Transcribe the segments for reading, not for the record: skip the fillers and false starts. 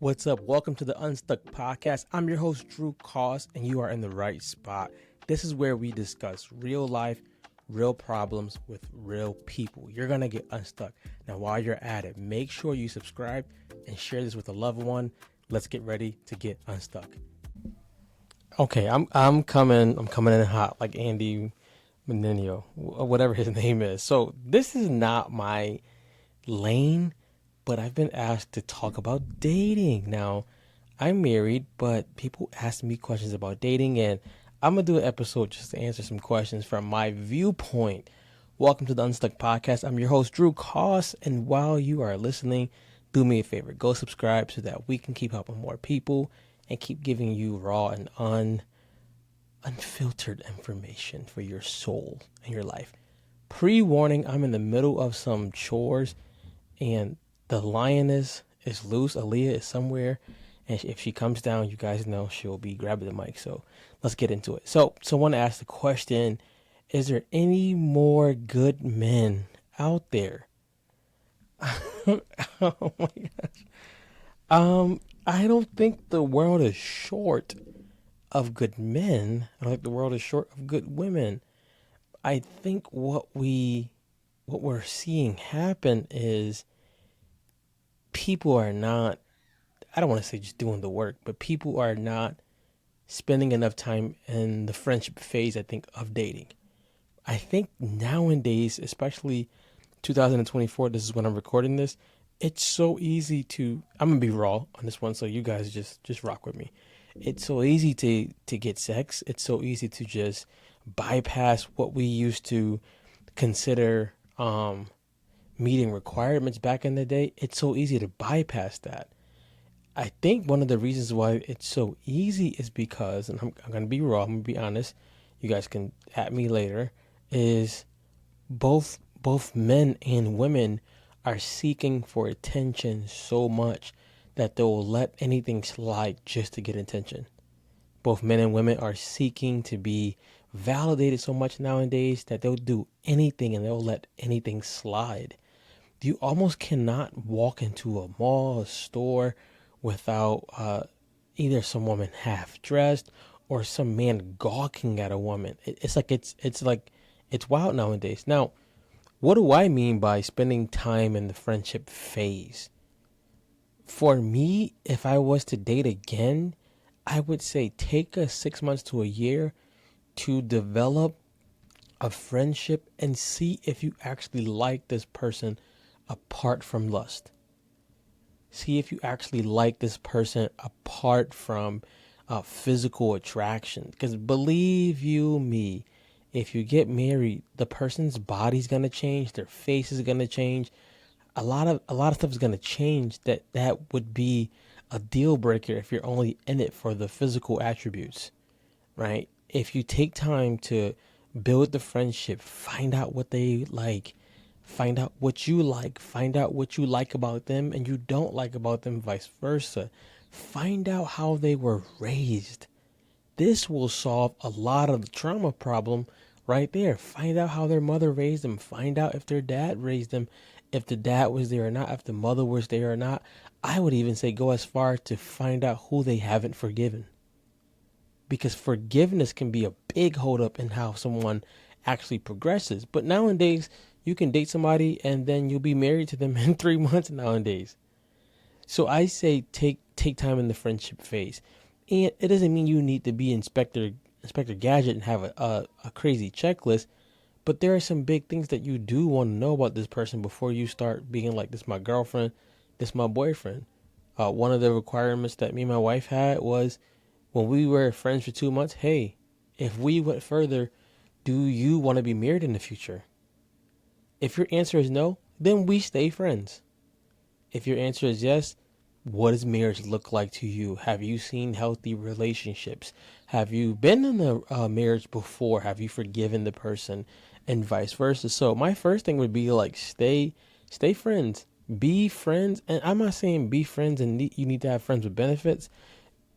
What's up? Welcome to the Unstuck Podcast. I'm your host, Drew Koss, and you are in the right spot. This is where we discuss real life, real problems with real people. You're going to get unstuck. Now, while you're at it, make sure you subscribe and share this with a loved one. Let's get ready to get unstuck. Okay, I'm coming in hot like Andy Menino, whatever his name is. So this is not my lane, but I've been asked to talk about dating. Now, I'm married, but people ask me questions about dating, and I'm going to do an episode just to answer some questions from my viewpoint. Welcome to the Unstuck Podcast. I'm your host, Drew Koss, and while you are listening, do me a favor. Go subscribe so that we can keep helping more people and keep giving you raw and unfiltered information for your soul and your life. Pre-warning, I'm in the middle of some chores, and the lioness is loose. Aaliyah is somewhere, and if she comes down, you guys know she'll be grabbing the mic. So let's get into it. So someone asked the question, is there any more good men out there? Oh my gosh. I don't think the world is short of good men. I don't think the world is short of good women. I think what we're seeing happen is people are not, I don't want to say just doing the work, but people are not spending enough time in the friendship phase, I think, of dating. I think nowadays, especially 2024, this is when I'm recording this, it's so easy to, I'm going to be raw on this one, so you guys just rock with me. It's so easy to get sex. It's so easy to just bypass what we used to consider meeting requirements back in the day. It's so easy to bypass that. I think one of the reasons why it's so easy is because, and I'm going to be raw, I'm going to be honest, you guys can at me later, is both men and women are seeking for attention so much that they'll let anything slide just to get attention. Both men and women are seeking to be validated so much nowadays that they'll do anything and they'll let anything slide. You almost cannot walk into a mall, a store, without either some woman half dressed or some man gawking at a woman. It's wild nowadays. Now, what do I mean by spending time in the friendship phase? For me, if I was to date again, I would say take a 6 months to a year to develop a friendship and see if you actually like this person apart from lust. See if you actually like this person apart from physical attraction. Because believe you me, if you get married, the person's body's gonna change, their face is gonna change. A lot of stuff is gonna change. That would be a deal breaker if you're only in it for the physical attributes, right? If you take time to build the friendship, find out what they like, find out what you like, find out what you like about them and you don't like about them, vice versa. Find out how they were raised. This will solve a lot of the trauma problem right there. Find out how their mother raised them. Find out if their dad raised them, if the dad was there or not, if the mother was there or not. I would even say go as far to find out who they haven't forgiven. Because forgiveness can be a big holdup in how someone actually progresses. But nowadays, you can date somebody and then you'll be married to them in 3 months nowadays. So I say take time in the friendship phase. And it doesn't mean you need to be Inspector Gadget and have a crazy checklist. But there are some big things that you do want to know about this person before you start being like, this my girlfriend, this my boyfriend. One of the requirements that me and my wife had was when we were friends for 2 months, hey, if we went further, do you want to be married in the future? If your answer is no, then we stay friends. If your answer is yes, what does marriage look like to you? Have you seen healthy relationships? Have you been in a marriage before? Have you forgiven the person? And vice versa. So my first thing would be like, stay friends. Be friends. And I'm not saying be friends and you need to have friends with benefits.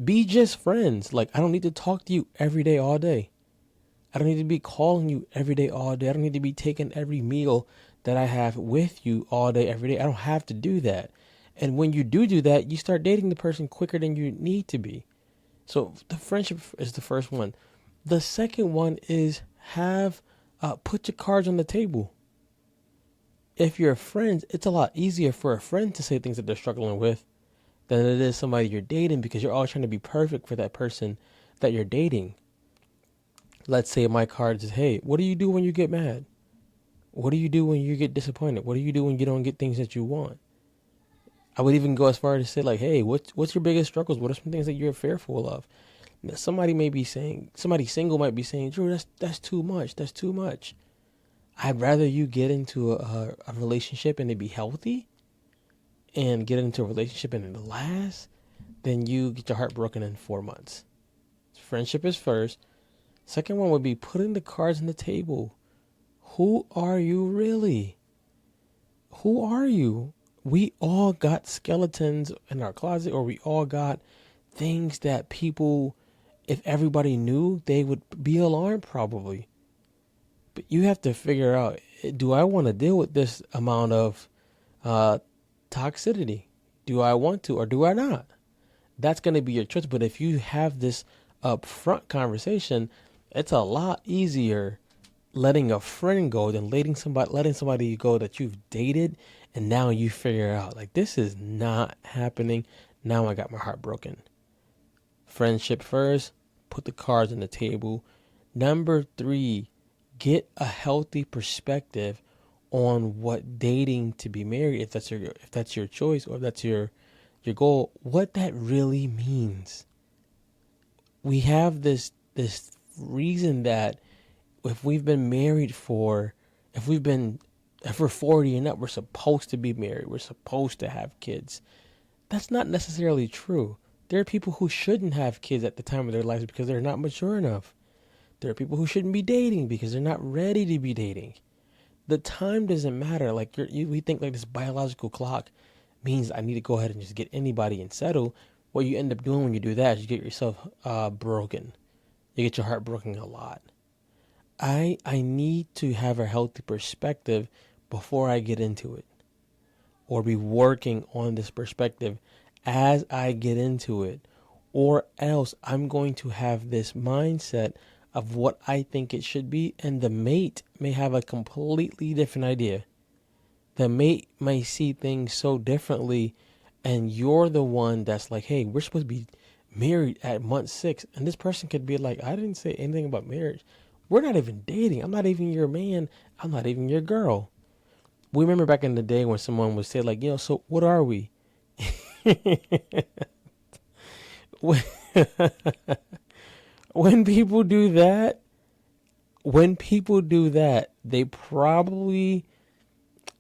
Be just friends. Like, I don't need to talk to you every day, all day. I don't need to be calling you every day, all day. I don't need to be taking every meal that I have with you all day, every day. I don't have to do that. And when you do that, you start dating the person quicker than you need to be. So the friendship is the first one. The second one is have put your cards on the table. If you're friends, it's a lot easier for a friend to say things that they're struggling with than it is somebody you're dating, because you're all trying to be perfect for that person that you're dating. Let's say my cards is, hey, what do you do when you get mad? What do you do when you get disappointed? What do you do when you don't get things that you want? I would even go as far as to say, like, hey, what's your biggest struggles? What are some things that you're fearful of? Now, somebody single might be saying, Drew, that's too much. That's too much. I'd rather you get into a relationship and it be healthy and get into a relationship and it lasts than you get your heart broken in 4 months. Friendship is first. Second one would be putting the cards on the table. Who are you really? Who are you? We all got skeletons in our closet, or we all got things that people, if everybody knew, they would be alarmed probably. But you have to figure out, do I want to deal with this amount of toxicity? Do I want to, or do I not? That's going to be your choice. But if you have this upfront conversation, it's a lot easier letting a friend go than letting somebody go that you've dated, and now you figure out, like, this is not happening. Now I got my heart broken. Friendship first, put the cards on the table. Number 3, get a healthy perspective on what dating to be married, if that's your choice, or if that's your goal, what that really means. We have this reason that if we're 40 and up, we're supposed to be married. We're supposed to have kids. That's not necessarily true. There are people who shouldn't have kids at the time of their lives because they're not mature enough. There are people who shouldn't be dating because they're not ready to be dating. The time doesn't matter. Like we think like this biological clock means I need to go ahead and just get anybody and settle. What you end up doing when you do that is you get yourself broken. You get your heart broken a lot. I need to have a healthy perspective before I get into it, or be working on this perspective as I get into it, or else I'm going to have this mindset of what I think it should be, and the mate may have a completely different idea. The mate may see things so differently, and you're the one that's like, hey, we're supposed to be married at month 6, and this person could be like, I didn't say anything about marriage. We're not even dating. I'm not even your man. I'm not even your girl. We remember back in the day when someone would say, like, so what are we? when when people do that, they probably,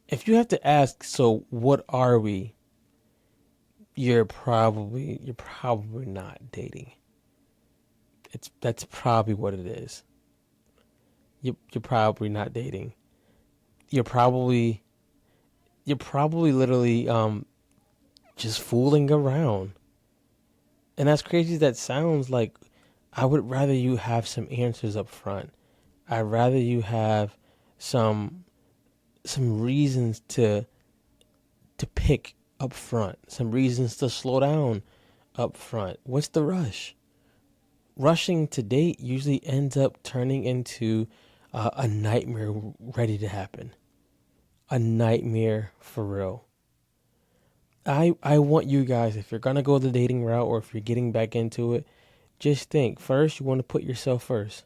if you have to ask, so what are we? You're probably not dating. That's probably what it is. You're probably not dating. You're probably literally just fooling around. And as crazy as that sounds, like, I would rather you have some answers up front. I'd rather you have some reasons to pick up front, some reasons to slow down up front. What's the rush? Rushing to date usually ends up turning into a nightmare ready to happen. A nightmare for real. I want you guys, if you're going to go the dating route, or if you're getting back into it, just think, first, you want to put yourself first.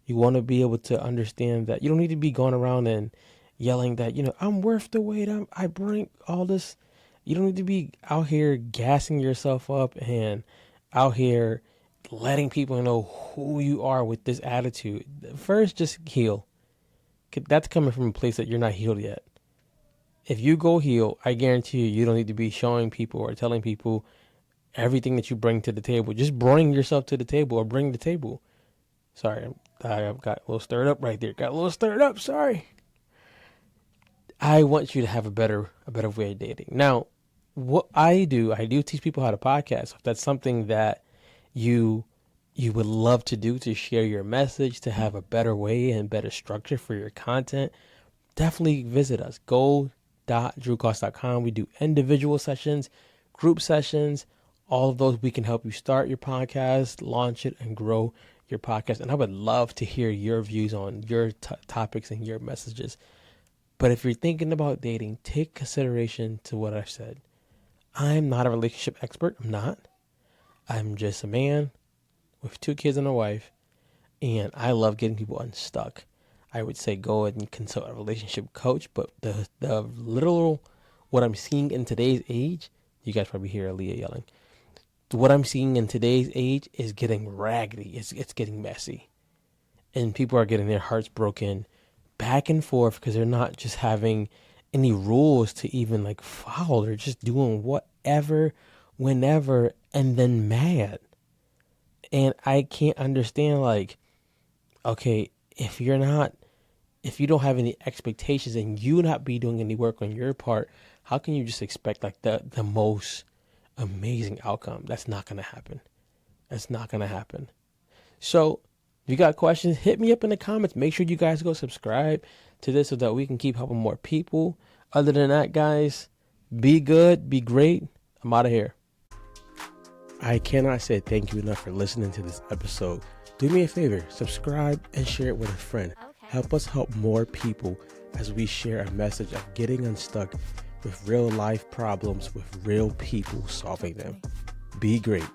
You want to be able to understand that you don't need to be going around and yelling that, I'm worth the wait. I bring all this. You don't need to be out here gassing yourself up and out here letting people know who you are with this attitude. First, just heal. That's coming from a place that you're not healed yet. If you go heal, I guarantee you don't need to be showing people or telling people everything that you bring to the table. Just bring yourself to the table, or bring the table. Sorry, I got a little stirred up right there. Sorry. I want you to have a better way of dating. Now, what I do teach people how to podcast. If that's something that you would love to do, to share your message, to have a better way and better structure for your content, definitely visit us. Go www.drewcost.com. We do individual sessions, group sessions, all of those. We can help you start your podcast, launch it, and grow your podcast. And I would love to hear your views on your topics and your messages. But if you're thinking about dating, take consideration to what I said. I'm not a relationship expert. I'm not. I'm just a man with 2 kids and a wife, and I love getting people unstuck. I would say go ahead and consult a relationship coach, but the literal, what I'm seeing in today's age, you guys probably hear Aaliyah yelling. What I'm seeing in today's age is getting raggedy. It's getting messy, and people are getting their hearts broken back and forth because they're not just having any rules to even like follow. They're just doing whatever, whenever, and then mad. And I can't understand, like, okay, if you don't have any expectations and you not be doing any work on your part, how can you just expect like the most amazing outcome? That's not going to happen. That's not going to happen. So if you got questions, hit me up in the comments. Make sure you guys go subscribe to this so that we can keep helping more people. Other than that, guys, be good, be great. I'm out of here. I cannot say thank you enough for listening to this episode. Do me a favor, subscribe and share it with a friend. Okay. Help us help more people as we share a message of getting unstuck with real life problems with real people solving them. Be great.